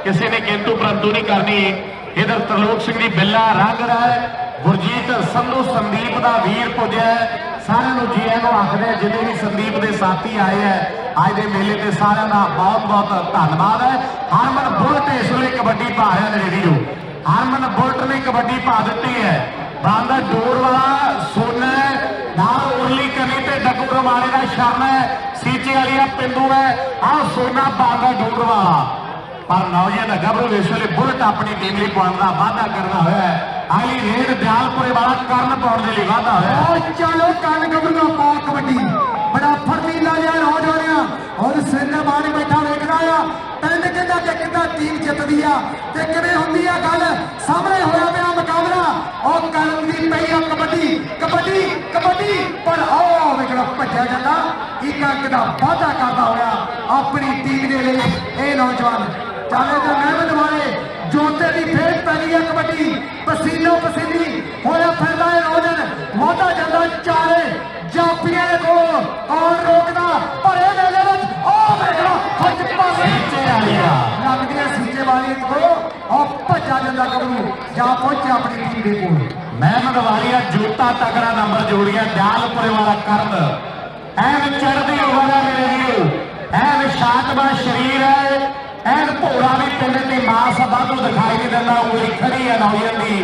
किसी ने किंतु परंतु नहीं करनी। इधर तरलोक सिंह जी बिल्ला रंग रहा है, गुरजीत संधू संदीप का वीर पुजया सारे जी एनू आखदे जिन्हें भी संदीप के साथी आए हैं अज के मेले से सारे का बहुत बहुत धन्यवाद है। हरमन बुलट इस वे कबड्डी पा रहे हैं रेडियो, हरमन बुलट ने कबड्डी पा दी है। बांदा डोर वाला सोना नाल उरली कनी ते डकू रवाने का शरण है, सीचे वाली पिंडू है आ सोना बांदा डोर वाला। पर नौजवान गबरू इस वे बुलट अपनी टीम लिए पाने का वादा करना है। अगली रेड दयालपुरे वाला करण पाने के लिए वादा है। चलो कन गबरू पा कबड्डी बड़ा फर्तीला जहा नौजवान और सिर मारे बैठा वेखना आ तीन कहता कि कितना टीम जितती आ ते किवें हुंदी आ गल सामने होया पिया मुकाबला और करण दी पई आ कबड्डी कबड्डी कबड्डी पर आओ वेखना भज्या जाता एक अंक दा वादा करदा होया अपनी टीम दे लिए ए नौजवान चाले तो मेहनत वाले जोते की फेट पैनी है कबड्डी पसीनो पसीनी होया फिरदा है नौजवान वादा जाता चारे जाफिया के कोल और रोकदा पर ए मेले विच ओ वेखना फट पावे लगदी है सीचे वाली को और भज्जा जांदा कबरू जा पहुंचा अपनी टीम के कोल मेहनत वालिया जूता तगड़ा नंबर जोड़िया दयालपुरे वाला करण एन चढ़दी उमर है मेरे वीरो एन शातबा शरीर है एन भोरा भी पिंड की मास वाधू दिखाई नहीं देता उंगली खड़ी है नौजवान की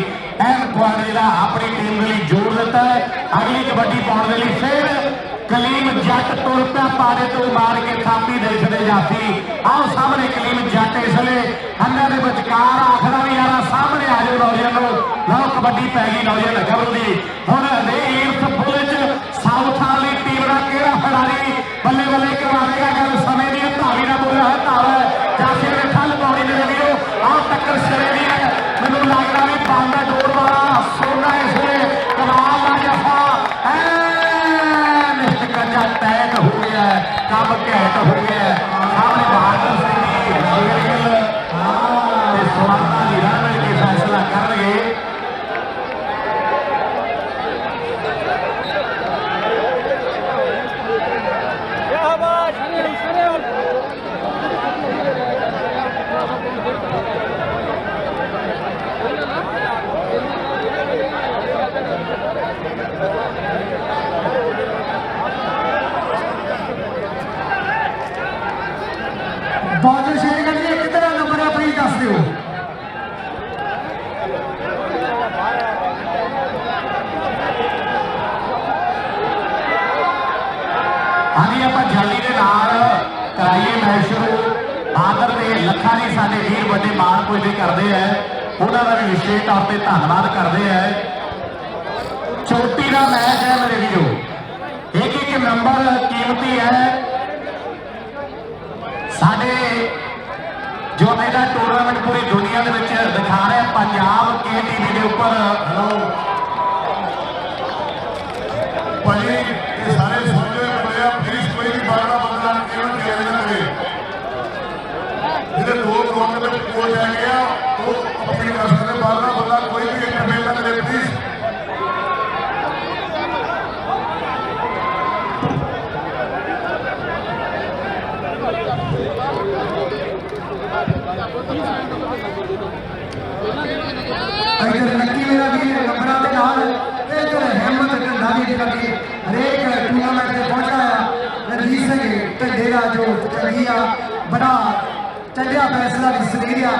एन क्वाड जिला अपनी टीम के लिए जोड़ देता है। अगली कबड्डी पाने के लिए फिर कलीम जट तुर पिया पारे तो मार के थापी देखते जाती आओ सामने कलीम जट इसलिए अन्ना के विचकार आखिर भी यार सामने आ जाओ नौजवानों लो कबड्डी पै गई नौजवान गबरू की हुण ईर्थ बुल साउथ वाली टीम का केड़ा खिलाड़ी बल्ले बल्ले करवाएगा गल समय की धावी का बोला है धावा जाफे ने ठल पानी ने वीडियो आओ टक्कर सिरे दी है मैनू लगता भी बांदा डोर वाला सोना इसलिए कमाल का जफा टैग हो गया है कम घैंट हो गया है सामने बहादुर सिंह सुवर्णा की रन की फैसला कर गए। ਵੱਡੇ ਮਾਣ ਪੁੱਜਦੇ ਕਰਦੇ ਹੈ ਉਹਨਾਂ ਦਾ ਵੀ ਵਿਸ਼ੇਸ਼ ਤੌਰ ਤੇ ਧੰਨਵਾਦ ਕਰਦੇ ਹੈ। ਚੋਟੀ ਦਾ ਮੈਚ ਹੈ ਮੇਰੇ ਵੀਰੋ, ਇੱਕ ਇੱਕ ਨੰਬਰ ਕੀਮਤੀ ਹੈ। ਸਾਡੇ ਜੋ ਇਹਦਾ ਟੂਰਨਾਮੈਂਟ ਪੂਰੀ ਦੁਨੀਆ ਦੇ ਵਿੱਚ ਦਿਖਾ ਰਿਹਾ ਪੰਜਾਬ ਕੇ ਟੀਵੀ ਦੇ ਉੱਪਰ। ਭਾਜੀ ਇਹ ਸਾਰੇ ਸਮਝੇ ਬੜੇ ਆ, ਪਲੀਜ਼ ਕੋਈ ਵੀ ਬਾਹਰਲਾ ਬੰਦਾ ਕਿਉਂ ਖੇਡ ਨਾ ਕਰੇ। ਜਿਹੜੇ ਦੋ ਗਰਾਊਂਡ ਦੇ ਵਿੱਚ ਕੋਚ ਆ ਗਿਆ ਉਹ ਆਪਣੀ ਕਰ ਸਕਦੇ, ਬਾਹਰਲਾ ਬੰਦਾ ਕੋਈ ਵੀ ਇੰਟਰਫੇਅਰ ਨਾ ਕਰੇ ਪਲੀਜ਼। इधर लकी मेरा भी नंबरों के नाल इधर हिम्मत ढंडा भी निकल के हरेक टूर्नामेंट से पहुंचा है। रंजीत सिंह ढंडे का जो चंगी बड़ा चलिया फैसला भी सरीर आ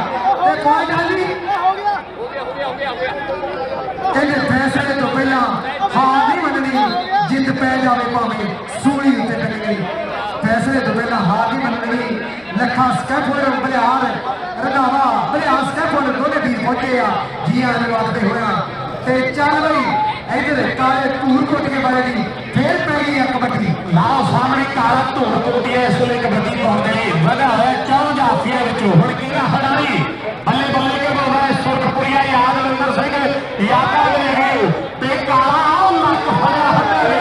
कोई गल नहीं। कहते फैसले तो पहला हार नहीं मननी, जित पै जाए भावे सूली उत्ते टंगनी। फैसले तो पहला हार नहीं मननी। लखा स्कैफोल्ड बलिहार रंधावा बलिहार स्कैफोल्ड दोने भी पहुंचे आ जी आखते होया ते चल बई इधर काले धूल कोट के बारे की फिर पै गई है कबड्डी। लाओ सामने काला धूल कोटी है इस वे कबड्डी पाने वधा है चौ जाफिया हुण किहड़ा खिडारी बल्ले बल्ले के बोलदा है सुरखपुरिया यादविंदर सिंह यादा ले ते काला लक फड़िया हटारे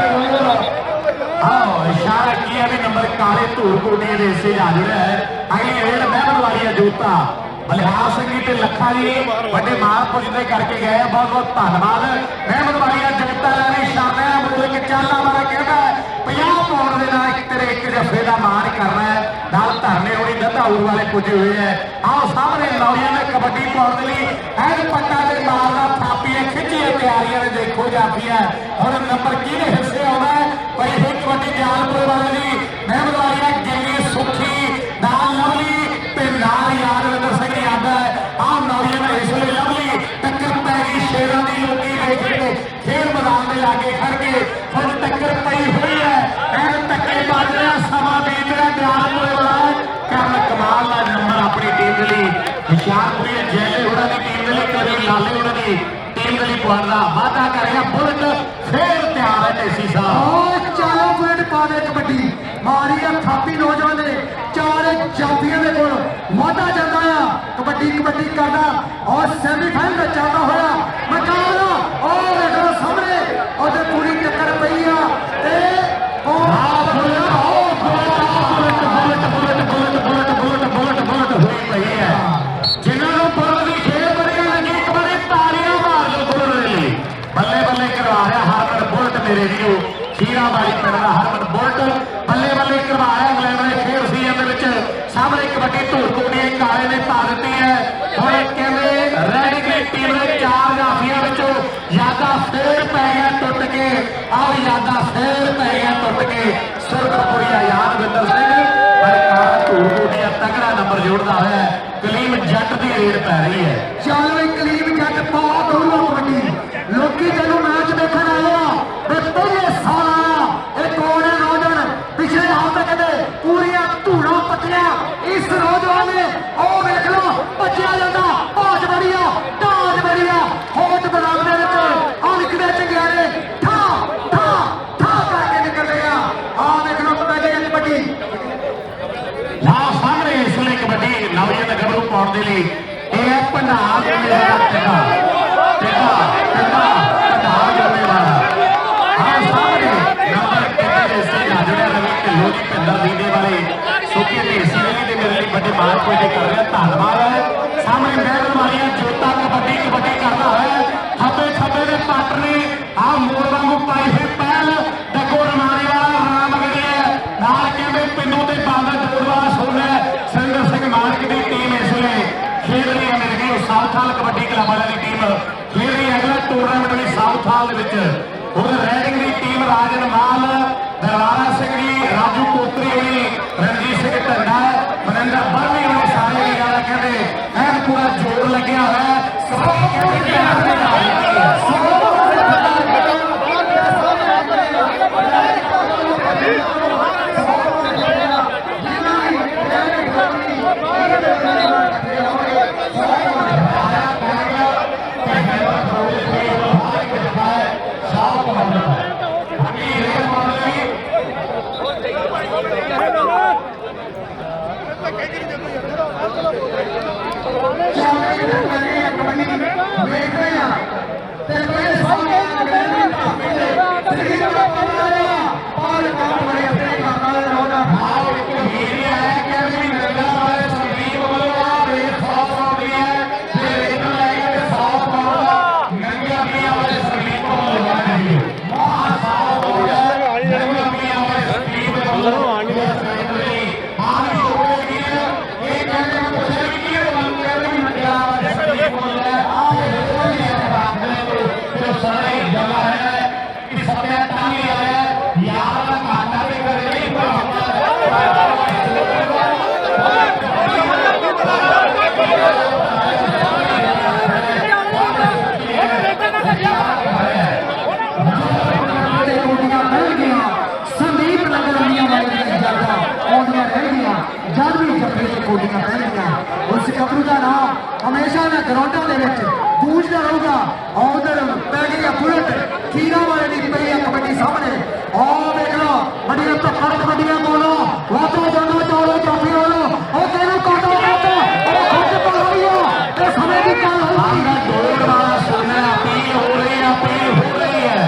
आओ इशारा किया भी नंबर काले धूल कोटी दे हिस्से आ जुड़ा है। अगली रेड महमद वाली है जोता बलिहार सिंह जी ते लखा जी बड़े मार पुजदे करके गए। बहुत बहुत धन्यवाद। महमद वाली जोता लैनी शाना बोल के चाला वाला कहता है 50 पाउंड के नाल तेरे एक जफे का मान करना है। नाल धरने होनी दधाऊर वाले पुजे हुए हैं। आओ सामने नौजवान ने कबड्डी पाउंड के लिए एन पट्टा के मारना थापियां खिंचिया तैयारियां ने देखो जाफिया और नंबर किहदे हिस्से आउंदा है भाई फिर कबड्डी जालपुर वाले दी महमद वाली गिल्ली सुखी नाल लवली ते नाल यादविंदर सिंह यादा है। आह नौजवान इस वे लवली टक्कर पै गई शेरां दी लोकी देख के खेल मैदान के लागे खड़ के हुण टक्कर पई हुई है। एन टक्के बज रहा समा बीत रहा जालपुर वाला करन कमाल का नंबर अपनी टीम के लिए हुशियारपुरी जैले होना की टीम के लिए कभी लाले होना की टीम के लिए पहुंचना वादा करेगा। बुलेट फिर तैयार है टेसी साहब। चारों बुलेट पा दे कबड्डी मारी है थापी नौजवान ने चार जाफिया के कोल वाधा जाता है कबड्डी कबड्डी करना और सैमीफाइनल में चलता होया मुकाबला और देखो सामने और पूरी टक्कर पई है। जिन्होंने बुलेट की खेल बढ़िया लगी एक बार तालियां मार लो बुलेट लिए बल्ले बल्ले करवा रहा हरमन बुलेट मेरे वीरो खीरा वाली पिंड का हरमन बुलेट बल्ले बल्ले करवा रहा इंग्लैंड के खेल सीजन सामने कबड्डी धूल कोटी काले ने पा दी है। और कहते रेडी टीम ने 4 जाफिया यादा फिर पै गया टुट के और यादा फिर पै गया टुट के सुरखपुरिया यादविंदर सिंह पर काला धूल कोटी तगड़ा नंबर जोड़ता है। कलीम जट की रेड पै रही है। चल वे कलीम जट बहुत दूर कबड्डी लोकी तेन मैच देखने आया पहले साल आया एक और नौजवान पिछले हाल तक कहते पूरिया धूड़ा पत्तिया इस नौजवान ने और देख लो बचिया जाता बहुत बढ़िया डाज बढ़िया होट बराबर अंक दे चंगियारे ठा ठा ठा करके निकल गया। आ देख लो पहले कबड्डी लाओ सामने इसलिए कबड्डी नौजवान गबरू पाउंड के लिए यह भंडार भंडार जोड़ने वाला हाँ सामने नंबर पिंडर दीदे वाले सुखी देसी के मेरे लिए बड़े मार पुजे कर रहे हैं। धन्यवाद है। सामने महल वाली जोता कबड्डी कबड्डी करना है खबे खबे के पट ने आ मोर वांगू पाई हुई पहल डको रमाने वाला राम गई है नाल कहते पिंडों के बांदा जोड़ वाला सुन है सुरिंदर सिंह मानक की टीम इसलिए खेल रही है। मेरे लिए साउथ हाल कबड्डी क्लब वाले की टीम खेल रही है। अगला टूरनामेंट भी साउथ हाल रेडिंग की टीम राजन माल दरबारा सिंह जी राजू कोतरी हुई रणजीत सिंह ढंडा मनिंदर बर्मी हुई सारे कहते एन पूरा जोर लगे है। वाले संदीप को लगा रही हो महासाव हो गया नगरबिया वाले संदीप को आगे हो गया ये कहते हैं कुछ नहीं है हम कहते हैं नगरबिया वाले संदीप को ले आगे हो गया बात है जो सारी जगह है कि सत्य तानी है यार का काटा भी कर रही संदीप नगरबिया वाले जगह आउंदियां रह गई जब भी जफे से कोडियां पहन गई उस गबरू का नाम हमेशा ना ग्राउंडों के गूंजता रहूगा और उधर पै गई बुलेट खीरा वाले की पई है कबड्डी सामने और देखना बड़िया तो कर कबड्डियां बोलो वातो जानो चौड़ो जाफी वालो और तेरे काटो काटो और खुद पर रही हो ये समय की कल हो आंगा दौड़ वाला सुनना अपील हो रही है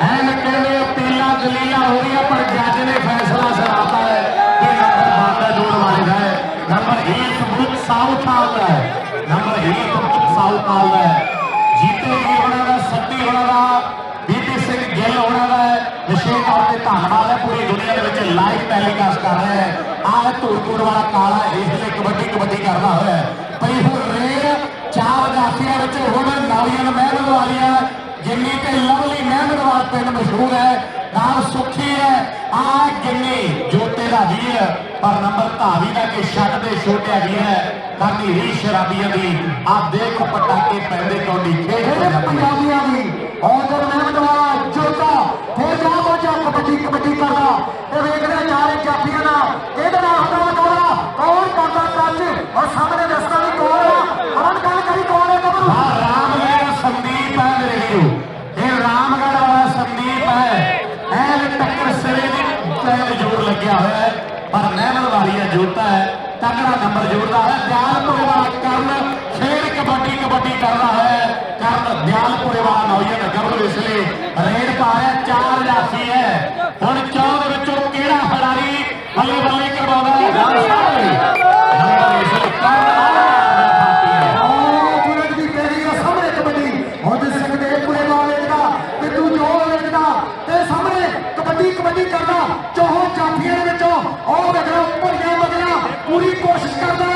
एन कहने पीला दलीला हो रही है पर जज ने फैसला सुनाता है कि नंबर बांधा दौड़ वाले का है नंबर 1 बुक साउथ आता है नंबर 1 बुक साउथ आता है जीतेगी होना का सत्ती होना का बीपी सिंह गिल होना का है विशेष तौर पर धन्यवाद है पूरी दुनिया के लाइव टेलीकास्ट कर रहे हैं आह धूलपुर वाला काला इसलिए कबड्डी कबड्डी करना है पई हो रेड 4 जाफिया होने नालियां महमद वालिया गिन्नी ते लवली महमद वाल पिंड मशहूर है नाम सुखी है आ गिन्नी जोते का वीर पर नंबर धावी का कि छट दे छोटे वीर है करनी री शराबियां की आप देख पटाके पैंदे कौडी खेड पंजाबियों की और जब महमद वाला जोता फिर जा बचा कबड्डी कबड्डी करना ये देखने जा रहे जाफिया ना कहते ना हटा दौड़ा कौन करता टच और सामने रास्ता भी कौन है अमन काल करी कौन है कबरू रामगढ़ संदीप है मेरे वीरो ये रामगढ़ वाला संदीप है एन टक्कर सिरे की जोर लग्या हुआ है पर महमद वाली जोता है तगड़ा नंबर जोड़ता है दयालपुरे वाला कर्ण फिर कबड्डी कबड्डी कर रहा है कर्ण दयालपुरे वाला नौजवान गबरू इसलिए रेड पा रहा है 4 जाफी है हुण 14 विचों केड़ा खिडारी बल्ले बल्ले करवाउंदा है नंबर इसलिए कर्ण बुलेट की कह रही है सामने कबड्डी और जिस सकते पूरे वाले का कि तू जो लेदा ते सामने कबड्डी कबड्डी करना चाहो जाफियां दे विचों और देखो भरिया मगना पूरी कोशिश करदा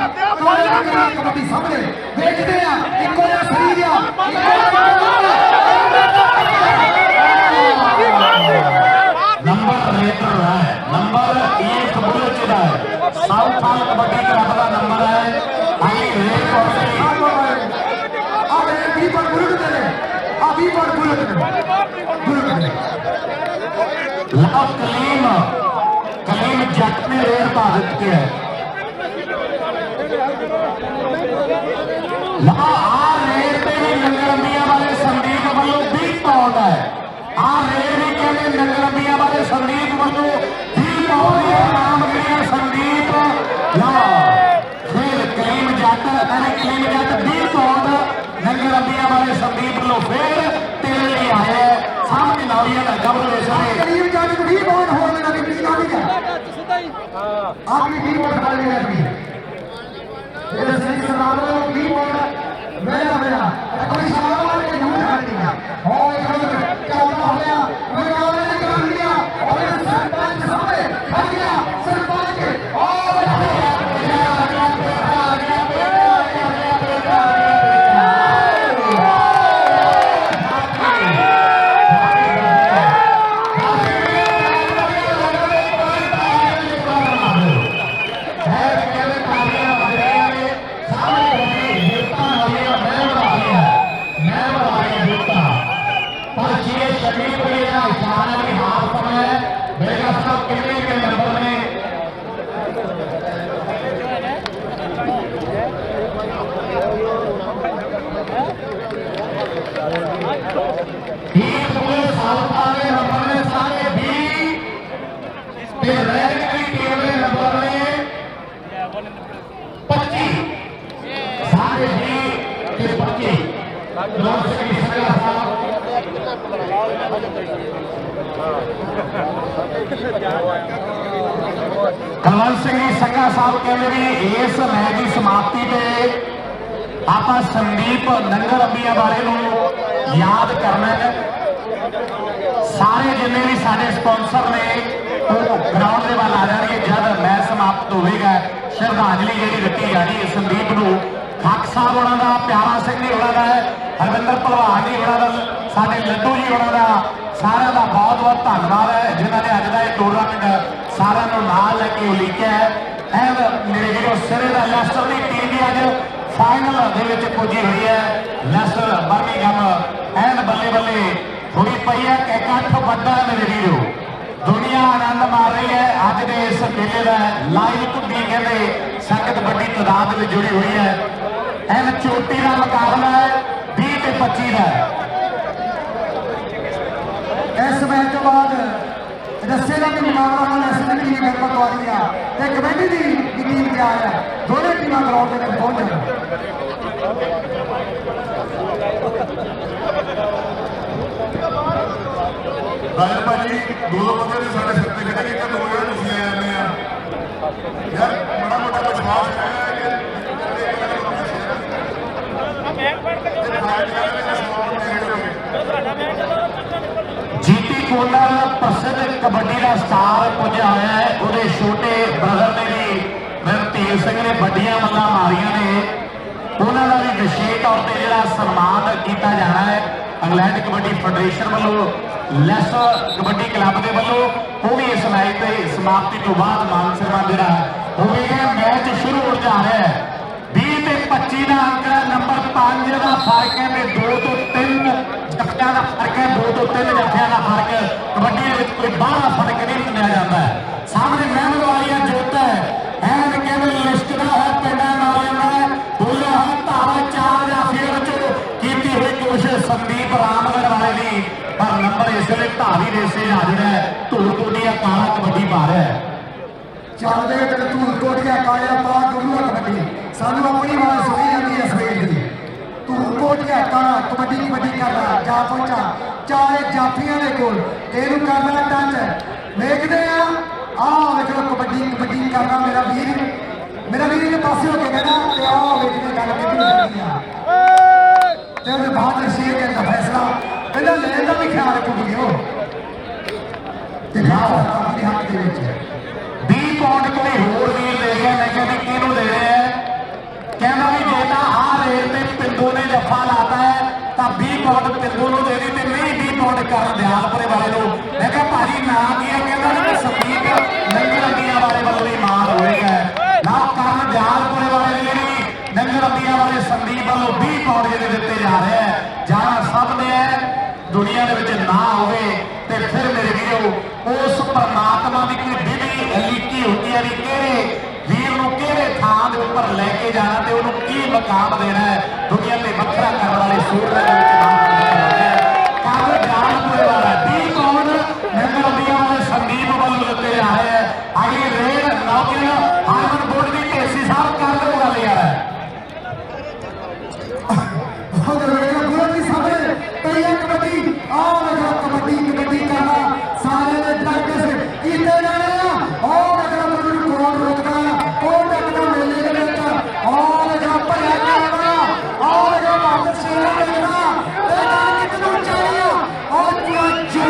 कबड्डी सामने देखते हैं इको या शरीर नंबर रेटर है नंबर 1 बुलेट का है साउथ हाल कबड्डी क्लब का नंबर है आई रेट अभी पर बुलेट दे अभी पर बुलेट दे लाओ कलीम जट ने रेड पा दिते है आ रेड पे भी नगरबिया वाले संदीप वालों 20 पाउंड है आ रेड भी कहते नगरबिया वाले संदीप वालों 20 पाउंड है नाम लिया संदीप ला फिर कलीम जट 20 पाउंड नगरबिया वाले संदीप वालों फिर तेरे लिए आए सामने नौजवान गबरू इसलिए करीब जाने को भी बहुत हो मेरा भी पीछा नहीं है आपने भी बहुत खा लिया अभी ये सही सलामो भी बहुत मेरा कोई सवाल के नहीं खा लिया और क्या हो गया मैं और कर लिया और सरपंच सामने आ गया सरपंच के और हीर पूरे साउथ वाले नंबर ने सारे 20 ते रेड की टीम के नंबर ने 25 सारे 20 ते 25 कमल सिंह संघा साहब कहते भी इस मैच की समाप्ति पे आप संदीप नंगर अंबिया बारे याद करना है। सारे जिन्हें भी सारे स्पॉन्सर ने ग्राउंड के वाल आ जाएंगे जब मैच समाप्त होगा। श्रद्धांजलि जी दी जा रही है संदीप को। खक साहब होना का, प्यारा सिंह जी होना का, हरविंदर भलवान जी होना का, साडे लड्डू जी होना का, सारे का बहुत बहुत धन्यवाद है जिन्होंने अज का टूरनामेंट सारे नाल लैके उलीकिया है। मेरे जो सिरे का लैस्टर की टीम भी अज फाइनल पुजी हुई है। लैस्टर बर्मिंघम एन बल्ले बल्ले थोड़ी पई है। इकट्ठ बड़ा है मेरे वीरो, दुनिया आनंद मार रही है। अज के इस मेले का लाइव धुंधी कहते संगत बड़ी तादाद में जुड़ी हुई है। एन चोटी का मुकाबला है 20 ते 25 का। इस मैच के बाद रस्से का भी मुकाबला होना है। टीम गलबत वाली है कमेटी की टीम तैयार है। दोनों टीम ग्राउंड में पहुंच जाए। राजन भाजी दो बंदे ने साढ़े सिर खड़े कि दो जने तुम ले आने यार बड़ा मोटा विश्वास है जीटी कोलर प्रसिद्ध कबड्डी का स्टार पुजा होया है। उहदे छोटे ब्रदर ने भी मनतेज सिंह ने बड़ियां मल्लां मारियां ने। उन्होंने भी विशेष तौर पर जो सन्मान किया जाना है इंग्लैंड कबड्डी फेडरेशन वालों, लैस्टर कबड्डी क्लब के वालों। वो भी इस मैच की समाप्ति तो बाद मान सम्मान जो होगा। मैच शुरू हो जा रहा है 20 ते 25 का अंक है। नंबर 5 का फर्क है, 2 तो 3 जफिया का फर्क है, 2 तो 3 जफिया का फर्क है। कबड्डी कोई बाहर फर्क नहीं सुनिया जाता है। सामने महमद वाली जोत है एन केवल लिस्ट का है पिंडा नालियां है बोलिया है धारा 4 जाफिया की हुई कोशिश संदीप रामगढ़ वाले की, पर नंबर इसलिए धारी रेसे हाजिर है। धूल कोटिया काला कबड्डी पा रहा है। चलते धूल कोटिया काला पा गुरुआ कबड्डी सानू अपनी आवाज सुनी जाती है सवेर की। धूल कोटिया काला कबड्डी कबड्डी कर रहा जा पहुंचा चार जाफिया के कोल तेरू करना टच देखते हैं। देखो कबड्डी कबड्डी करना मेरा वीर के पास हो के कहना देखने गल कि बाद शेर का फैसला पहला लेने का भी ख्याल रखो वीडियो 20 पाउंड कोई होर वीर दे गया। मैं कहती किहनूं दे रहे हैं, कहना भी जे तां आ रेट ते पिंडू ने जफा लाता है तो 20 पाउंड पिंडू को दे दी ते नहीं 20 पाउंड कर दयालपुरे वाले को। मैं कहा भाजी ना दिया कहना संदीप नंगर अंबिया वाले वालों ही मान होएगा ना कर दयालपुरे वाले भी नंगर अंबिया वाले संदीप वालों 20 पाउंड जिहड़े दिते जा रहे हैं। जाना सब ने है दुनिया के विच ना होवे ते फिर मेरे वीरो उस परमात्मा की कोई विधि लिखी होती है भी किहड़े वीर नूं किहड़े थां दे उपर लैके जाना ते उहनूं की मकाम देना है। दुनिया ते वखरा करने वाले सूर दे विच नाम कर दयालपुरे वाला 20 पाउंड नंगर अंबिया वाले संदीप वालों दिते जा रहे हैं। अगली रेड नौकरी हारमन बोर्ड की ढेसी साहब कर दो गल यार कबड्डी कबड्डी करना सारे प्रैक्टिस किए जाने और कौन रोकना कौन रखना मेले के और चाहिए और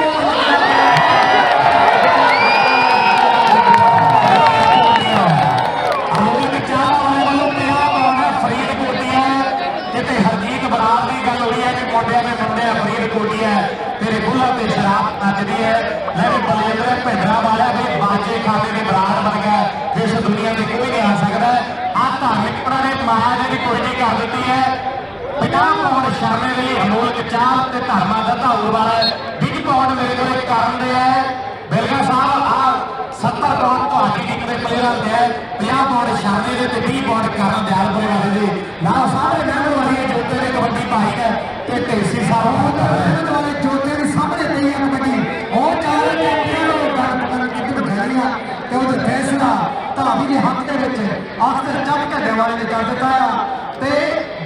हरजीत बरार की गल हुई है कि मोटिया में मुंडे फरीदकोटी है तेरे बुला से शराब नचती है। मैं भी बलजिंदर भिंडरा वाला भी बाजे खाते के बरार बन गया इस दुनिया में कोई नहीं आ सकता। आ धार्मिक ने माया जी कोई नहीं कर दी है। 50 पाउंड शर्मे के लिए अमोलक चाह ते धर्मा का धाऊर वाला 20 पाउंड मेरे को कारण दे है बिलगा साहब। आ 70 पाउंड ਤੁਹਾਡੀ ਟੀਮ ਦੇ ਪਲੇਅਰਾਂ ਦੇ 50 ਪਾउंड ਸ਼ਰਮੇ ਦੇ ਤੇ 20 ਪਾउंड ਕਰਨ ਦयालपुरे वाले जी ना सारे महमद वाली जोते ने कबड्डी पाई है ते ढेसी ਸਾਹਿਬ ਵਾਲੇ ਜੋਤੇ ਦੇ ਸਾਹਮਣੇ ਪਈ ਹੈ ਕਬੱਡੀ ਉਹ ਚਾਰ ਜੱਟੀਆਂ ਨੂੰ ਗੱਲ ਪਕੜ ਕੇ ਬਿਠਾਈਆਂ ਤੇ ਉਹਦੇ ਫੈਸਲਾ ਧਾਵੀ ਦੇ ਹੱਥ ਦੇ ਵਿੱਚ ਅਖਤਰ ਚੱਕ ਘੱਡੇ ਵਾਲੇ ਨੇ ਕਰ ਦਿੱਤਾ ਆ ਤੇ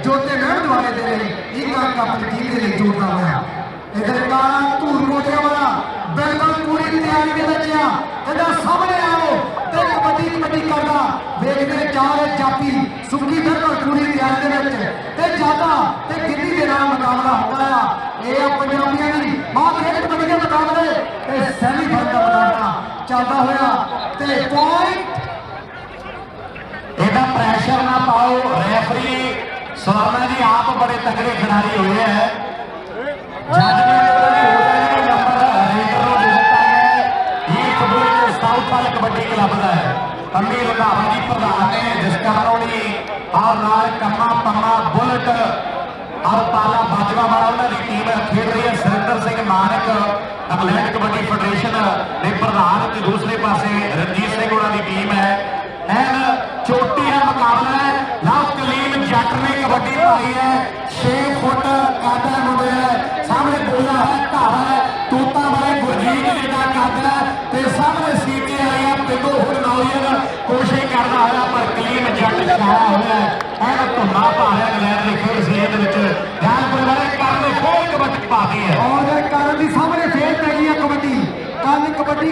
ਜੋਤੇ ਮਹਿਮਦ ਵਾਲੇ ਦੇ ਲਈ ਇਹ ਕੰਮ ਆਪਣੀ ਟੀਮ ਦੇ ਲਈ ਜੋੜਦਾ ਹੋਇਆ ਇਧਰ ਕਾਲਾ ਧੂਰ ਕੋਟਿਆਂ ਵਾਲਾ ਬਿਲਕੁਲ ਪੂਰੀ ਤਿਆਰੀ ਦੇ ਵਿੱਚ ਆ ਇਹਦਾ ਸਾਹਮਣੇ ਆਓ ਤੇ ਕਬੱਡੀ ਕਰਦਾ ਵੇਖਦੇ ਚਾਰੇ ਜਾਪੀ ਸੁੱਕੀ ਬਿਲਕੁਲ ਪੂਰੀ ਤਿਆਰੀ ਦੇ ਵਿੱਚ ਤੇ ਜਿਆਦਾ ਤੇ ਗਿੱਲੀ ਦੇ ਨਾਲ ਮੁਕਾਬਲਾ ਹੁੰਦਾ ਆ ਇਹ ਆ ਪੰਜਾਬੀਆਂ ਦੀ ਮਾਂ ਖੇਡ ਕਬੱਡੀ ਦੇ ਮੁਕਾਬਲੇ ਤੇ ਸੈਮੀ ਫਾਈਨਲ ਦਾ ਮੁਕਾਬਲਾ ਚੱਲਦਾ ਹੋਇਆ ਤੇ ਪੁਆਇੰਟ ਇਹਦਾ ਪ੍ਰੈਸ਼ਰ ਨਾ ਪਾਓ ਰੈਫਰੀ ਸਵਰਨਾ ਜੀ ਆਪ ਬੜੇ ਤਗੜੇ ਖਿਡਾਰੀ ਹੋਏ ਹੈ कबड्डी क्लब का है अम्मी रंधावा जी प्रधान ने जिस करोड़ी और नाल कम्मा पम्मा बुलेट और पाला बाजवा वाला उन्होंने टीम खेल रही है सुरिंदर सिंह मानक इंग्लैंड कबड्डी फेडरेशन के प्रधान ते दूसरे पासे रणजीत सिंह उन्होंने टीम है एन चोटी का मुकाबला है लव कलीम जट ने कबड्डी पाई है 6 फुट कादा मुंडे है सामने गोला है घर है तूता वाले गुरजीत जिहड़ा कादा ते सामने सीटे आई है पिंडो हुण नौजवान कोशिश करना होया पर कलीम जट छाया होया है एन धुना पा रहा इंग्लैंड की खेल सीजन विच जालपुर वाले करने फिर कबड्डी पा दी है और कारण दी सामने फेर पै गई है कबड्डी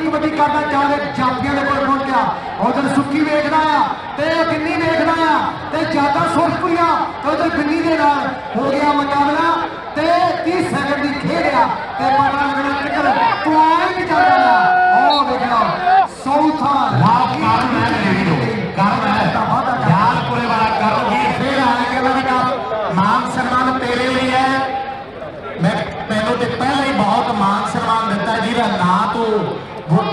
कबड्डी करदा चाहे जापियां दे कोल पहुंच गया उधर सुक्की वेखदा आ ते बिन्नी वेखदा आ ते ज्यादा सुरखपुरिया ते उधर बिन्नी दे नाल हो गया मुकाबला ते 30 सेकंड दी खेल आ ते पता लगना किधर पॉइंट चलदा आ ओ देखो चौथा लाभ कारण है मेरे कारण है जालपुरे वाला करण जी फिर आ गया मान सम्मान तेरे लिए है मैं तेनों ते पहले ही बहुत मान सम्मान दिता जिहदा ना तू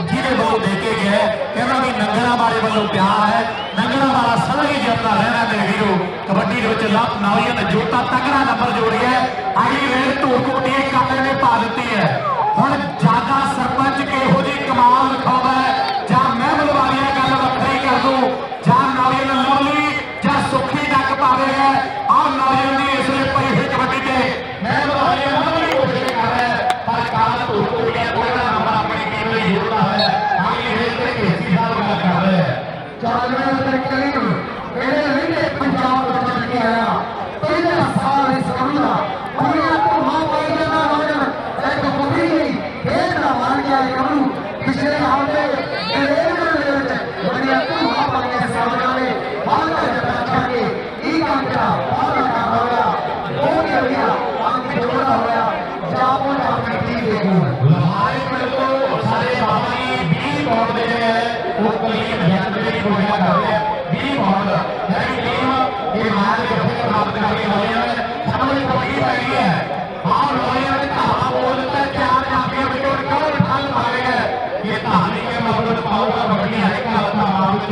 जिहदे बोल दे के गए कहना भी नंगड़ा वाले वालों प्यार है नंगड़ा वाला सदा ही जितना रहना मेरे वीरो कबड्डी के विच लप नौजवान जोता तगड़ा नंबर जोड़िया अगली रेड धूर कोटी काले ने पा दी है हुण ज्यादा सरपंच किहो जी कमाल दिखाउंदा है जां महमद वालिया गल वखरी कर दो जां नौजवान लवली जां सुखी डक पावेगा और नौजवान दी इस वे पई हुई कबड्डी ते महमद वालिया लवली कोशिश कर रहा है पर काला धूर कोटी कोई नंबर अपनी टीम ਲਈ जोड़ता है आगे रेड ते केसी साहब गल कर रहे हैं चालवे उधर करीम मेरे रहने पंजाब तो चल के आया पहला साल इस कमला दुनिया को मां पाई देना नौजवान एक बुरी गई खेल ना मान गया कमलू पिछले हफ्ते रेलवे में दुनिया को मां पाई के सामने में बाल का जटा छाके ई काम का बाल का होया वो गया आंख जोड़ा होया जापो जापो की देखो हमारे पर तो सारे बाबा जी 20 पौंड दे रहे हैं वो कलीम जट की कोशिश कर रहे हैं 20 पौंड यानी टीम ये मैच अपने प्राप्त करने वाले हैं समझ कोई पड़ी है और लॉयर ने कहा बोलता है चार जापियां बिटो कवर ठाल मारेगा ये कहानी के मतलब पाऊंगा बड़ी है का अपना माउथ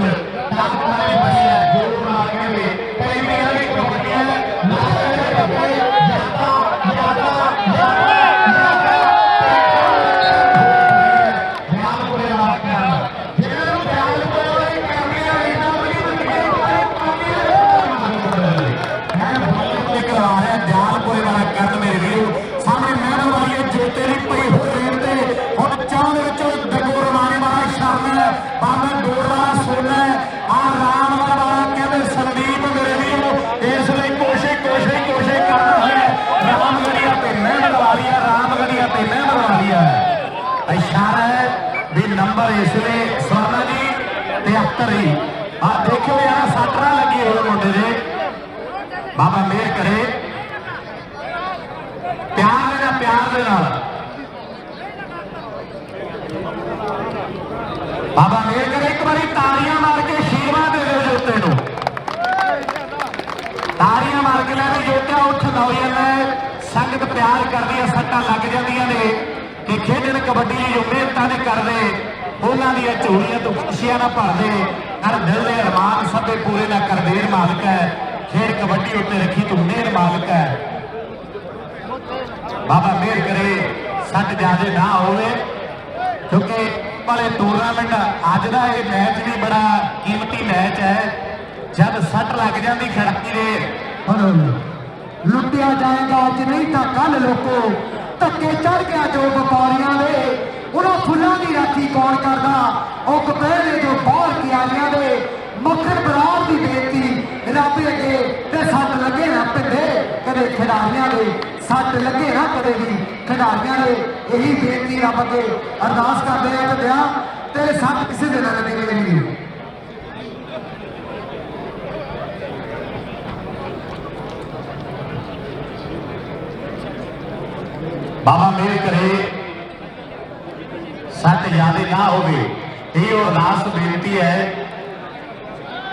तक करे बड़ी है जोर मार के भी कई भी है कबड्डी है इशारा है भी नंबर इसलिए स्वर्णा जी 73 ही देखो यार सटरा लगी हुए मुंडे ने बाबा मेहर करे प्यार दे नाल बाबा मेहर करे एक बारी तालियां मार के आशीर्वाद दे दो जोते नूं तालियां मार के ले जोता उठ नौजवान संगत प्यार करदी है सट्टां लग जांदियां ने कि खेडण कबड्डी जो मेहनतां ने करदे उन्हां दीयां झोलियां तो खुशियां ना भरदे हर दिल दे अरमान सबे पूरे ना करदे मालिक है खेड कबड्डी उत्ते रखी तू मेहर मालिक है बाबा मेहर करे सट ज्यादा ना होवे क्योंकि भले टूर्नामेंट अज का यह मैच भी बड़ा कीमती मैच है जब सट लग जाती खिड़की दे लुटिया जाएगा अज नहीं तो कल लोको धक्के चढ़ गया जो व्यापारियों दे उन्होंने फुलों की राखी कौन करता वो कपड़े जो बाहर क्यारियां दे मक्खन बराड़ की बेनती रब अगे ते सट लगे ना पिंडे कदे खिडारियां दे सट लगे ना कदे भी खिडारियां दे यही बेनती रब अगे अरदास करते हैं दिया तेरे सट किसी दिन ना लगे मेरी बाबा मेहर करे सट याद ना हो अरदास बेनती है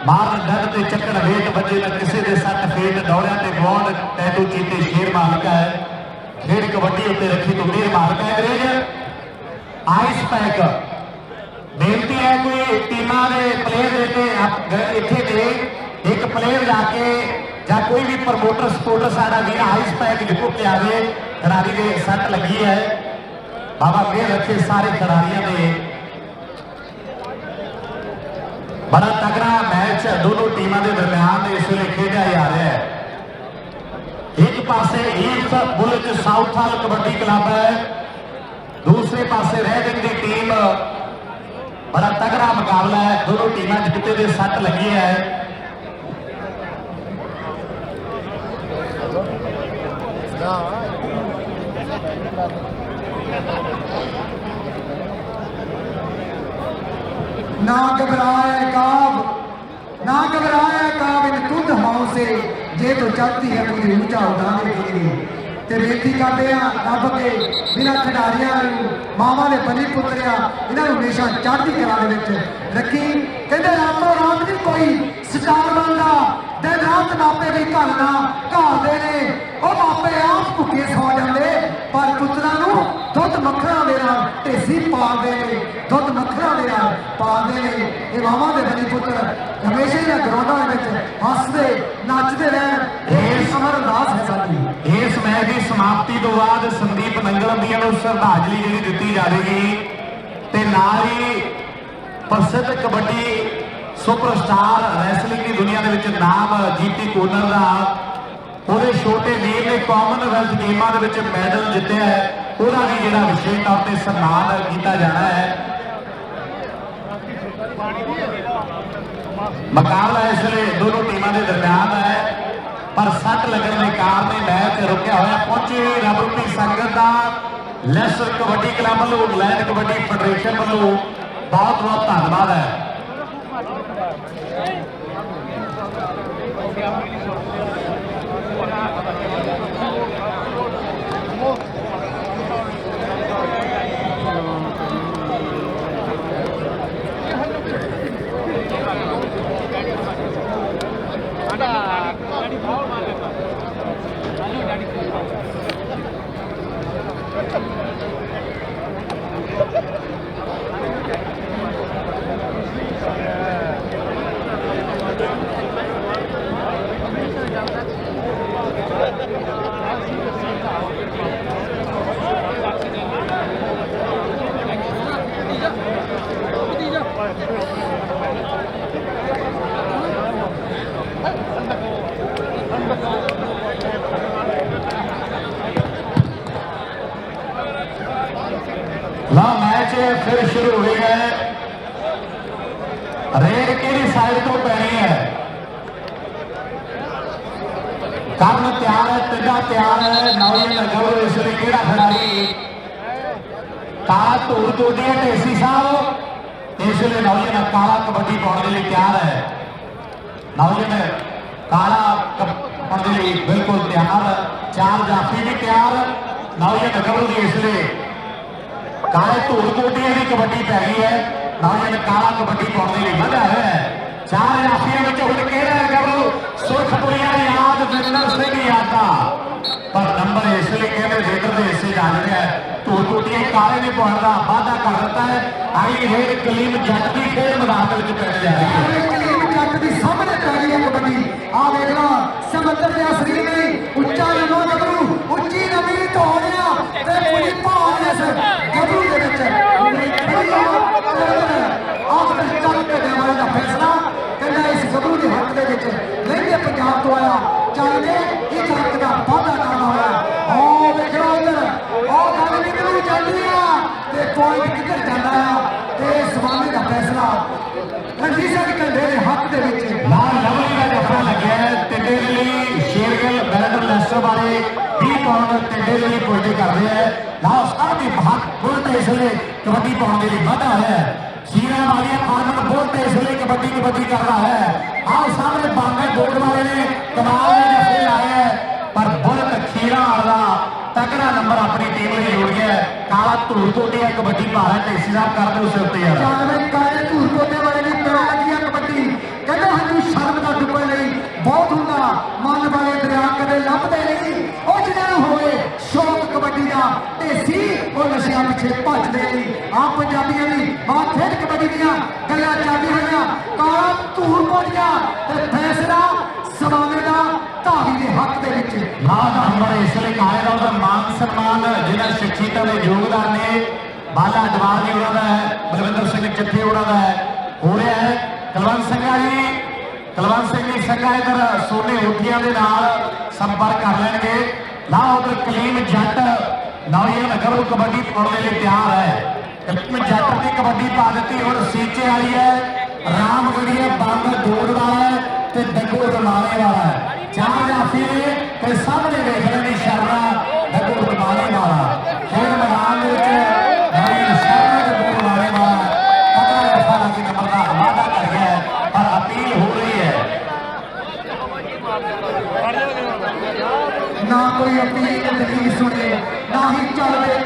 मारन डर ते चक्कर वेट बजे न किसी दे सट फेट दौड़िया ते गौंड टैटू चीते शेर मालक है खेड कबड्डी उत्ते रखी तो मेहर मालक है अंग्रेज आइस पैक बेनती है कोई टीमां दे प्लेयर इत्थे दे एक प्लेयर जाके या कोई भी प्रमोटर सपोर्टर साडा भी आइस पैक लिखो के आवे खिडारी दे सट लगी है बाबा मेहर रखे सारे खिडारियों दे बड़ा तगड़ा मैच दोनों टीमों के दरम्यान इस वे खेड़ा जा रहा है एक पासे ईस्ट बुलेट साउथ हाल कबड्डी क्लब है दूसरे पासे रेडिंग की टीम बड़ा तगड़ा मुकाबला है दोनों टीमों कितने दे सट लगी है ना घबराए काब ना घबराए काब इन तुद हाउ से जे तो चलती है कोई ऊंचा उड़ाने के लिए ते बेनती करते हैं रब के बिना खिडारियां मावा ने बनी पुत्रिया इन्हों हमेशा चढ़ती कला रखी कहते रातों रात नहीं कोई स्टार बनता दिन रात मापे भी घलना घालते ने वो मापे आप भुखे सौ जाते पर पुत्रा दुध मक्खना दे ढेसी पालते हैं दुध मक्खना दे पालते हैं ये मावा के बनी पुत्र हमेशा ही ग्राउंडों में हसते नचते रहन समर अरदास है साडी इस मैच की समाप्ति तो बाद संदीप नंगल दी श्रद्धांजलि जी दी जाएगी ते नाल ही प्रसिद्ध कबड्डी सुपरस्टार रैसलिंग की दुनिया के नाम जीटी कोनर का ਉਹਦੇ छोटे वीर ने कॉमनवेल्थ गेमां ਦੇ ਵਿੱਚ मैडल जितया है ਉਹਦਾ भी ਜਿਹੜਾ विशेष तौर पर सम्मान किया जाना है मुकाबला इसलिए दोनों टीमों के दरम्यान है पर सट लगने के कारण मैच रुकया हुआ पहुंची रब रूपी संगत का लैसर कबड्डी क्लब वालों इंग्लैंड कबड्डी फेडरेशन वालों बहुत बहुत धन्यवाद है ला मैच फिर शुरू हो गया है रेड केड़ी साइड तो पैनी है काम तैयार है टिड्डा तैयार है नौजवान गौरव इसलिए केड़ा खिलाड़ी काला धूल टोडी है ढेसी साहब इसलिए नौजवान काला कबड्डी पाने के लिए तैयार है नौजवान काला पाने के लिए बिल्कुल तैयार चार जाफी भी तैयार नौजवान गौरव जी इसलिए काले धूल कोटिया की कबड्डी पै गई है नौजवान काला कबड्डी पाने के लिए बढ़ा है चार जाफियों में हूँ कहना है गौरव सुरखपुरिया याद विंदर सिंह यादा पर नंबर इसलिए कहते रेडर के हिस्से जा रहे हैं धूल कोटिया काले ने पहुंचना वादा कर दिता है अगली रेड कलीम जट की खेल मैदान में पैने जा रही है कलीम जट की सामने पै गई है कबड्डी आ देखना समंदर के असरी में उच्चा लम्बा गबरू उच्ची नमी धोलिया ते पूरी भाव इस गबरू दे विच आखिर तक करने वाले का फैसला कहना इस गबरू के हक दे विच लहंगे पंजाब तो आया चल के इस हक का ਜਾਂਦੀ ਆ ਤੇ ਪੁਆਇੰਟ ਕਿੱਧਰ ਜਾਂਦਾ ਆ ਤੇ ਇਸ ਮਾਮਲੇ ਦਾ ਫੈਸਲਾ ਰਣਜੀਤ ਸਿੰਘ ਢੰਡੇ ਦੇ ਹੱਕ ਦੇ ਵਿੱਚ ਲਾਲ ਲਵਲੀ ਦਾ ਜੱਫਾ ਲੱਗਿਆ ਹੈ ਟਿੱਡੇ ਦੇ ਲਈ ਸ਼ੇਰਗਿੱਲ ਬੈਰਡਰ ਲੈਸਟਰ ਵਾਲੇ 20 ਪਾਉਂਡ ਟਿੱਡੇ ਦੇ ਲਈ ਪੁਸ਼ਟੀ ਕਰਦੇ ਹੈ ਲਾਲ ਸਾਹਿਬ ਦੀ ਬੁਲਟ ਇਸ ਵੇਲੇ ਕਬੱਡੀ ਪਾਉਣ ਦੇ ਲਈ ਵਾਧਾ ਹੋਇਆ ਹੈ ਸੀਰਾ ਵਾਲੀਆ ਫਾਰਮਰ ਬੁਲਟ ਇਸ ਵੇਲੇ ਕਬੱਡੀ ਕਰ ਰਹਾ ਹੈ ਆਹ ਸਾਹਮਣੇ ਬਾਂਗੇ ਬੋਰਡ ਵਾਲੇ ਨੇ ਕਮਾਲ ਦੇ ਜੱਫੇ ਲਾਏ ਹੈ ਪਰ ਬੁਲਟ ਖੀਰਾ ਵਾਲਾ ਤਕੜਾ ਨੰਬਰ ਆਪਣੀ ਟੀਮ ਲਈ ਜੋੜ ਗਿਆ ਕਾਲਾ ਧੂੜ ਕੋਟਿਆ ਕਬੱਡੀ ਭਾਰਾ ਢੇਸੀ ਸਾਹਿਬ ਕਰਦੇ ਉਸ ਉੱਤੇ ਯਾਰ ਜਾਨਵੇਂ ਕਾਲੇ ਧੂਰ ਕੋਟੇ ਵਾਲੇ ਦੀ ਪੈਰ ਲੱਗੀ ਆ ਕਬੱਡੀ ਕਹਿੰਦੇ ਸਾਨੂੰ ਸ਼ਰਮ ਦਾ ਡੁੱਬਣ ਲਈ ਬਹੁਤ ਹੁੰਦਾ ਮਨ ਵਾਲੇ ਦਰਿਆ ਕਦੇ ਲੱਭਦੇ ਨਹੀਂ ਉਹ ਜਿਹਨਾਂ ਨੂੰ ਹੋਵੇ ਸ਼ੌਕ ਕਬੱਡੀ ਦਾ ਢੇਸੀ ਉਹ ਨਸ਼ਿਆਂ ਪਿੱਛੇ ਭੱਜਦੇ ਨਹੀਂ ਆ ਪੰਜਾਬੀਆਂ ਦੀ ਬਾਤ ਖੇਡ ਕਬੱਡੀ ਦੀਆਂ ਗੱਲਾਂ ਚੱਲਦੀਆਂ ਹੋਈਆਂ ਕਾਲਾ ਧੂਰ ਕੋਟਿਆ ਤੇ ਫੈਸਲਾ ਸਵਾਲੇ ਦਾ ਧਾਵੀ ਦੇ ਹੱਕ ਦੇ ਵਿੱਚ ਲਾਲ ਨੰਬਰ ਇਸ ਲਈ ਕਾਲੇ ਦਾ ਉਹਦਾ ਮਾਨ ਸਨਮਾਨ ਜਿਹਨਾਂ ਸ਼ਖਸੀਅਤਾਂ ਦੇ ਯੋਗਦਾਨ ਨੇ ਬਾਲਾ ਜਵਾਰ ਜੀ ਉਹਨਾਂ ਦਾ ਹੈ ਬਲਵਿੰਦਰ ਸਿੰਘ ਜੱਥੇ ਉਹਨਾਂ ਦਾ ਹੈ ਹੋ ਰਿਹਾ ਹੈ ਕੁਲਵੰਤ ਸਿੰਘ ਜੀ ਸੰਘਾ ਇਧਰ ਸੋਨੇ ਉਠੀਆਂ ਦੇ ਨਾਲ ਸੰਪਰਕ ਕਰ ਲੈਣਗੇ ਲਾ ਉਧਰ ਕਲੀਮ ਜੱਟ ਨੌਜਵਾਨ ਨਗਰ ਕਬੱਡੀ ਪਾਉਣ ਦੇ ਲਈ ਤਿਆਰ ਹੈ ਕਲੀਮ ਜੱਟ ਦੀ ਕਬੱਡੀ ਪਾ ਦਿੱਤੀ ਹੁਣ ਸੀਚੇ ਵਾਲੀ ਹੈ ਰਾਮਗੜੀਆ ਬੰਦ ਦੂੜ ਵਾਲਾ ਤੇ ਡੱਗੂ ਰਮਾਲੇ ਵਾਲਾ ਚਾਰ ਜਾਫੀ ਤੇ ਸਾਹਮਣੇ ਵੇਖ ਲੈਣੀ ਸ਼ਰਮਾ ਡੱਗੂ ਰਮਾਲੇ ਵਾਲਾ ਖੇਡ ਮੈਦਾਨ ਦੇ ਵਿੱਚ ਨਵੀਨ ਸ਼ਰਮਾ ਡੱਗੂ ਰਮਾਲੇ ਵਾਲਾ ਪਤਾ ਲੱਗਾ ਕਿ ਨੰਬਰ ਦਾ ਵਾਅਦਾ ਕਰ ਗਿਆ ਹੈ ਪਰ ਅਪੀਲ ਹੋ ਰਹੀ ਹੈ ਨਾ ਕੋਈ ਅਪੀਲ ਦਲੀਲ ਸੁਣੇ ਨਾ ਹੀ ਚੱਲਦੇ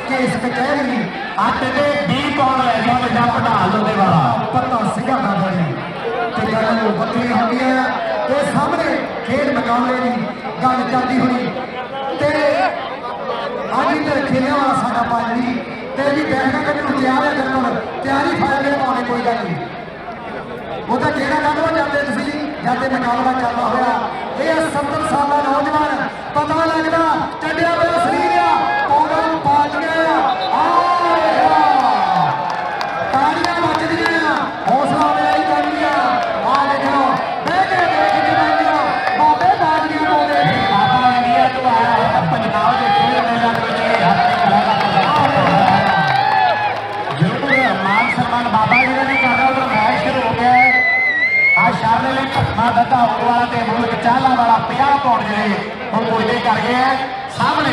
ਕੇਸ ਕਚਹਿਰੀ ਅੱਟ ਦੇ 20 ਪਾਉਂਡ ਲੈ ਗਿਆ ਵੱਡਾ ਪਟਾਲ ਦੋਦੇ ਵਾਲਾ ਪਤਾ ਸੀਗਾ ਬਾਬਾ ਜੀ ਤੇ ਗੱਲ ਬੱਕਰੀ ਹੁੰਦੀ ਹੈ ਤੇ ਸਾਹਮਣੇ ਖੇਡ ਮੁਕਾਬਲੇ ਦੀ ਗੱਲ ਚੱਲਦੀ ਹੋਈ ਤੇ ਅੱਜ ਇੱਧਰ ਖੇਡਣ ਵਾਲਾ ਸਾਡਾ ਪਾਜੀ ਤੇ ਵੀ ਬੈਠਣਾ ਕਰਨ ਨੂੰ ਤਿਆਰ ਹੈ ਕਰਨ ਤਿਆਰੀ ਫਾਇਦੇ ਪਾਉਣੇ ਕੋਈ ਗੱਲ ਨਹੀਂ ਉਹ ਤਾਂ ਕਿਹੜਾ ਕੱਢਵਾ ਜਾਂਦੇ ਤੁਸੀਂ ਜਾਂਦੇ ਮੁਕਾਬਲਾ ਚੱਲਦਾ ਹੋਇਆ ਇਹ 70 ਸਾਲ ਦਾ ਨੌਜਵਾਨ ਪਤਾ ਲੱਗਦਾ ਚੱਡਿਆ ਹੋਇਆ ਸਰੀਰ ਆ ਉਹਨਾਂ ਨੂੰ ਪਾਜ ਗਿਆ ਤਾੜੀਆਂ ਵੱਜਦੀਆਂ ਹੌਸਲਾ ਮਿਲਾਈ ਜਾਂਦੀਆਂ ਆ ਦੇਖੋ ਬਹਿ ਕੇ ਦੇਖ ਜਵਾਨੀਆਂ ਬਾਬੇ ਬਾਜੀਆਂ ਬੋਲੇ ਬਾਬਾ ਇੰਡੀਆ ਤੋਂ ਆਇਆ ਹੈ ਪੰਜਾਬ ਦੇ ਖੇਡ ਮੈਦਾਨ ਵਿੱਚ ਇਹ ਹੱਥ ਕਲਾ ਦਾ ਪ੍ਰਦਰਸ਼ਨ ਜ਼ਰੂਰ ਮਾਨ ਸਨਮਾਨ ਬਾਬਾ ਜੀ ਨੇ ਕਰਦਾ ਉਹ ਮੈਚ ਸ਼ੁਰੂ ਹੋ ਗਿਆ ਆ ਸ਼ਾਰਲੇ ਲਈ ਘਟਨਾ ਦਿੱਤਾ ਹੋਣ ਵਾਲਾ ਤੇ ਮੁਲਕ ਚਾਹਲਾ ਵਾਲਾ 50 ਪਾਉਂਡ ਜਿਹੜੇ ਉਹ ਪੁੱਜਦੇ ਕਰ ਗਏ ਹੈ ਸਾਹਮਣੇ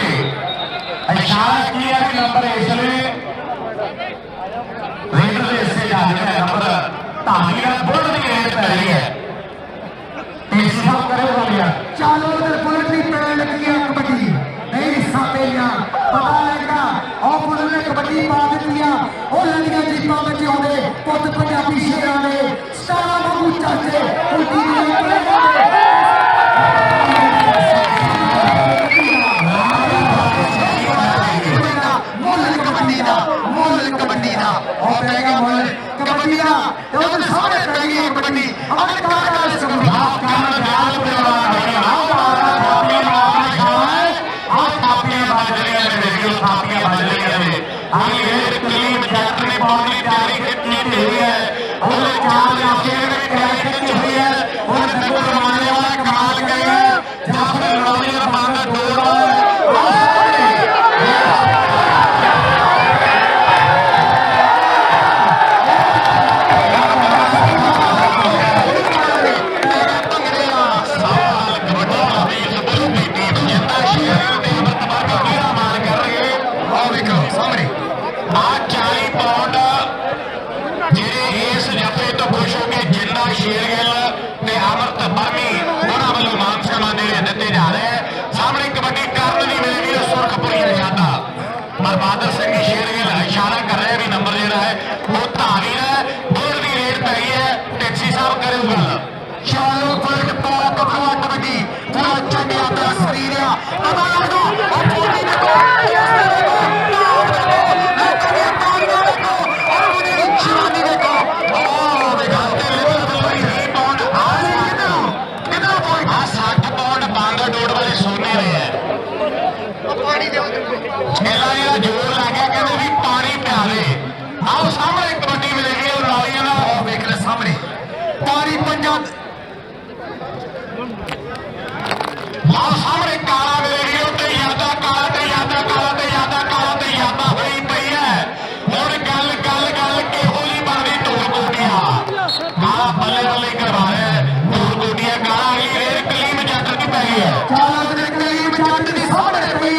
ਇਸ਼ਾਰਾ ਕੀ ਹੈ ਕਿ ਨੰਬਰ ਇਸ ਲਈ ਰੇਡਰ ਦੇ ਹਿੱਸੇ ਜਾ ਰਿਹਾ ਹੈ ਨੰਬਰ ਧਾਮੀ ਦਾ ਬੁਲਟ ਦੀ ਰੇਡ ਪੈ ਰਹੀ ਹੈ ਇਸ ਸਭ ਕਰੇਗਾ ਲਿਆ ਚਾਲੋ ਦੇ ਬੁਲਟ ਦੀ ਪੈਣ ਲੱਗੀ ਆ ਕਬੱਡੀ ਨਹੀਂ ਹਿੱਸਾ ਪਈਆਂ ਪਤਾ ਲੱਗਾ ਉਹ ਬੁਲਟ ਨੇ ਕਬੱਡੀ ਪਾ ਦਿੱਤੀ ਆ ਉਹ ਲੰਡੀਆਂ ਜੀਪਾਂ ਵਿੱਚ ਆਉਂਦੇ ਪੁੱਤ ਪੰਜਾਬੀ ਸ਼ੇਰਾਂ ਦੇ ਸਟਾਰਾਂ ਵਾਂਗੂ ਚਾਚੇ ਕੁੱਤੀ ਦੀ ਮੁੱਲ ਕਬੱਡੀ ਦਾ ਉਹ ਪੈਗਾ ਮੁੱਲ ਕਬੱਡੀ ਦਾ ਤੇ ਉਹਦੇ ਸਾਹਮਣੇ ਪੈ ਗਈ ਕਬੱਡੀ ਅਮਰ ਕਾਕਾ ਇਸ ਕਬੱਡੀ ਬਾਦਰ ਸਿੰਘ ਸ਼ੇਰਗਿੱਲ ਇਸ਼ਾਰਾ ਕਰ ਰਿਹਾ ਵੀ ਨੰਬਰ ਜਿਹੜਾ ਹੈ ਉਹ ਧਾਰੀ ਹੈ ਬੁਲਟ ਦੀ ਰੇਡ ਪਈ ਹੈ ਟੈਕਸੀ ਸਾਹਿਬ ਕਰੇ ਗੱਲ ਚਾਲੋ ਬੁਲਟ ਪਾ ਕਬੱਡੀ ਕਬੱਡੀ ਪੂਰਾ ਚੱਡਿਆ ਦਾ ਸਰੀਰ ਆ ਪਤਾ ਲੱਗਦਾ ਉਹ ਪੂਰੀ ਦੇ ਛੇਲਾ ਜਿਹੜਾ ਜੋਰ ਲੱਗ ਗਿਆ ਕਹਿੰਦੇ ਵੀ ਪਾਣੀ ਪਿਆ ਦੇ ਆਓ ਸਾਹਮਣੇ ਕਬੱਡੀ ਮਿਲੇਗੀ ਉਹ ਰਾਲੀਆਂ ਦਾ ਉਹ ਵੇਖ ਲੈ ਸਾਹਮਣੇ ਪਾਰੀ ਪੰਜਾਬ ਆਓ ਸਾਹਮਣੇ ਕਾਲਾ ਮਿਲੇਗੀ ਉਹ ਤੇ ਯਾਦਾ ਕਾਲਾ ਤੇ ਯਾਦਾ ਕਾਲਾ ਤੇ ਯਾਦਾ ਕਾਲਾ ਤੇ ਯਾਦਾ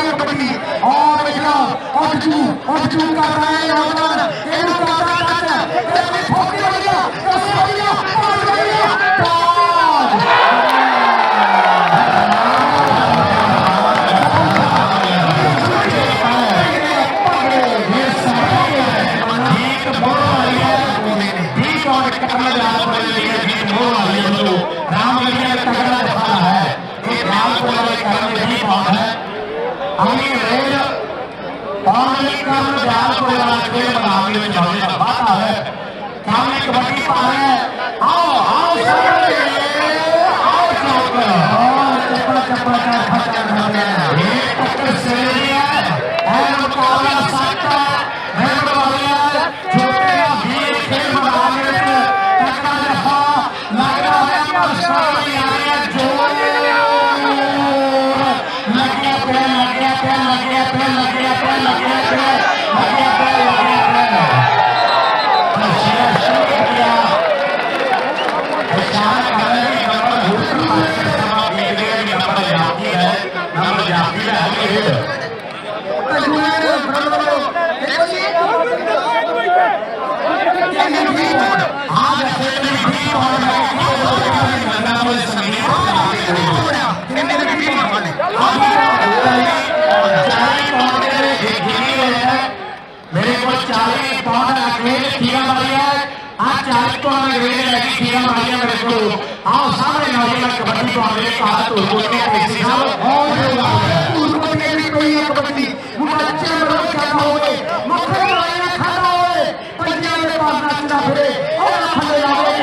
है कबड्डी और देखना ऑटू कर रहा है नौजवान इन्हें करता टच इन्हें ठोकी हो गया कबड्डी पा है आओ आओ चप्पल चप्पल टक्कर से मुकाबला सकता है छोटे वीर खेल मैदान में तगड़ा दफा लग रहा है पर सामने आ रहा है जोर लग मेरे को 40 पौध अंग्रेज खीरा मारी है आज 40 पौध अंग्रेज लगी खीरा मारी है मेरे को आओ सामने नौजवान कबड्डी को अंग्रेज का हाथ उठोने देसी साहब और उनको भी कोई कबड्डी बच्चे लोग क्या होए मक्खन वाले खाना होए पंजाब में पास नाचना फिरे और खड़े लावे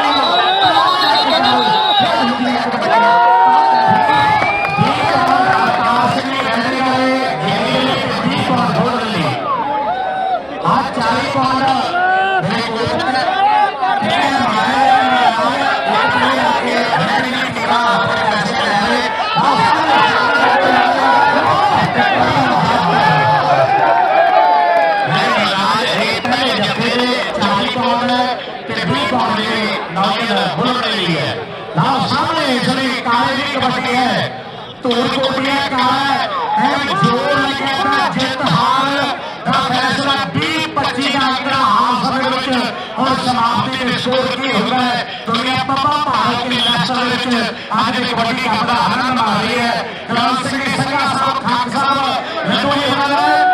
कबड्डी है तोड़ कोटिया का है जोर लगे जित हार का फैसला 20-25 का अंतरा हाफ समय और समाप्ति में स्कोर की होता है दुनिया पप्पा भारत के नेशनल आज कबड्डी का बड़ा आनंद मार रही है कलाम सिंह संगा साहब खान साहब रतोई वाला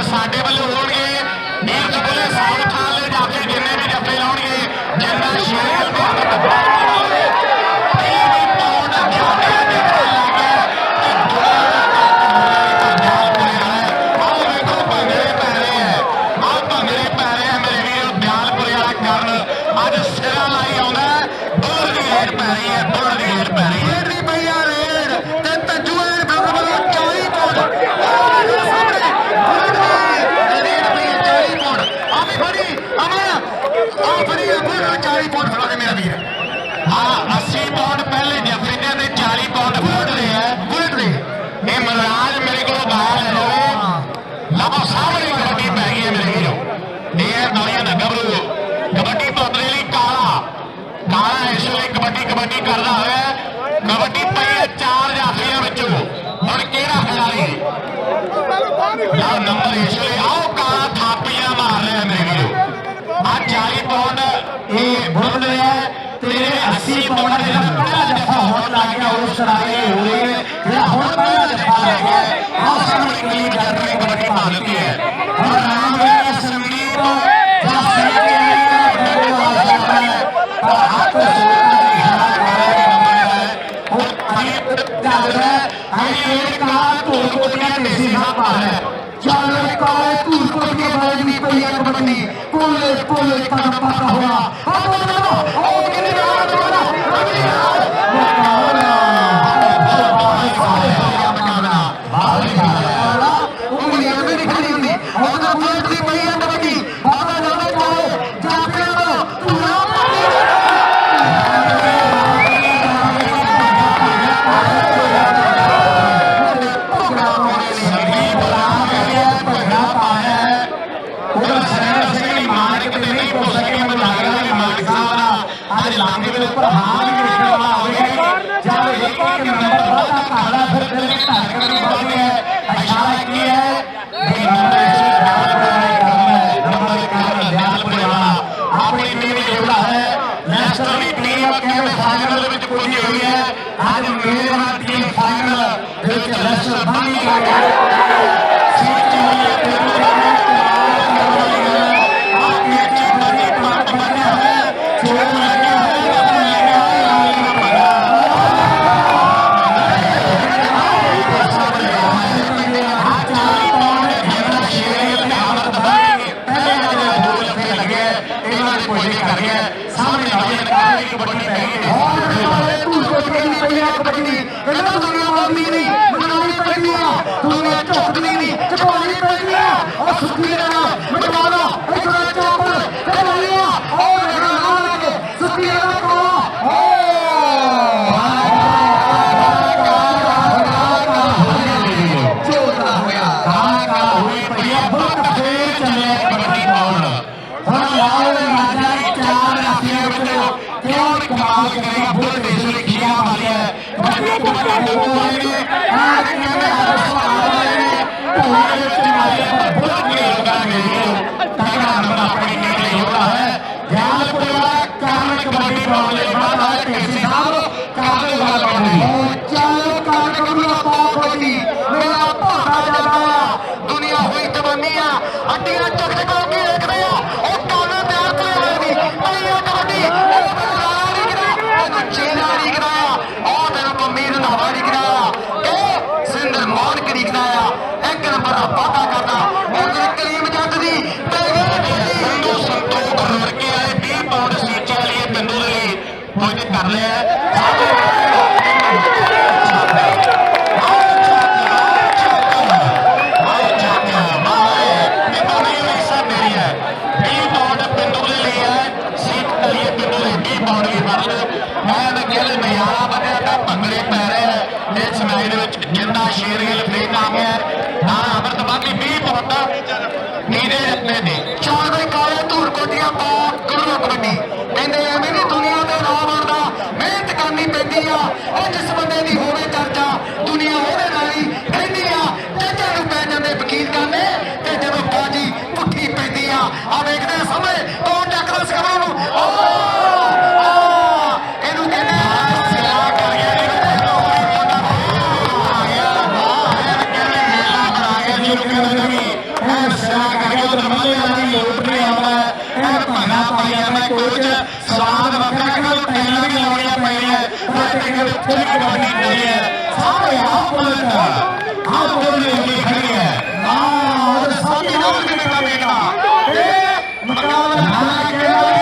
साढ़े वालों होंगे नीरज बोले साउथ वाले जाके जिन्हें भी जफे लाउंगे जिन्ना शेर अज सिरा लाई आना बुल की रेड पै रही है बुल की रेड पै रही है रुपया रेड तंजू कबड्डी कर रहा है कबड्डी पई 4 जाफिया बच्चों और केड़ा खिलाड़ी नंबर इसलिए आओ काला थापियां मार रहे हैं मेरे वीरों आज 40 पाउंड ये बुढ़ रहे हैं तेरे 80 पाउंड का पहला जफा होने लग गया उस तरह हो रही है तेरा होने पहला जफा लग गया आओ सामने के लिए जाती कबड्डी मारती है और नाम है संदीप और हाथ कबड्डी पोले पोले कदम पाता हुआ ਪੁੱਜੀ ਹੋਈ ਹੈ ਅੱਜ ਮੇਜ਼ਬਾਨ ਟੀਮ ਫਾਈਨਲ ਦੇ ਵਿੱਚ ਰੈਸਲ ਬਣੀ ਗਈ ਹੈ ਸਿੱਖੀ ਹੋਈ ਆਪਣੀ ਚੰਗੀ ਪੱਟ ਬਣਿਆ ਹੈ ਚੋਰ ਲੱਗਿਆ ਹੈ सामने कबड्डी कमाल करेगा बुल देश में खिया वाली है कबड्डी को हो वाली है आज के में पूरे चुनावी पर बुल के लगा गई तगड़ा नंबर अपने टीम के होता है ध्यान पूरा काम कबड्डी वाले बड़ा है कैसे साहब काफी वाला बनी चलो कार कबड्डी कबड्डी मेरा पता जाना दुनिया हुई तमन्नियां हड्डियां चकचका के देख रहे हो और काले तैयार कर रहे हैं नहीं कबड्डी चेला नहीं गिराया और मेरा कमीर नवा नहीं गिराया सिंधर मान के नहीं गिराया एक नंबर का वादा करना और करीम जट दी संतोष करके आए 20 पाउंड सीचा लिए पिंडू के लिए कुछ कर लिया भंगड़े पै रहे हैं इस मैच जिंदा शेर फेक आ गया ना अमृत बाकी 20 पाउंड नीरे रखने ने चौधरी काले धूर कोटियां पा गुरु कबड्डी कहते एवं नहीं दुनिया के नाम बनता मेहनत करनी पैंती आ और जिस बंदे की होवे चर्चा दुनिया ਉਹਦੇ ਨਾਲ ਹੀ ਰਹਿੰਦੀ ਆ ਜੱਜਾਂ ਨੂੰ ਪੈ ਜਾਂਦੇ ਵਕੀਲ ਕਰਨੇ ਤੇ ਜਦੋਂ ਬਾਜੀ ਪੁੱਠੀ ਪੈਂਦੀ ਆ ਵੇਖਦੇ ਸਮੇਂ ਕੌਣ ਟੱਕਰਾ ਸਕਦਾ ਨੂੰ ਇਹਨੂੰ ਕਹਿੰਦੇ स्वाद वखरा टाइम भी लाने पैने कबड्डी नहीं है सारे आप बोल खड़ी है मुकाबला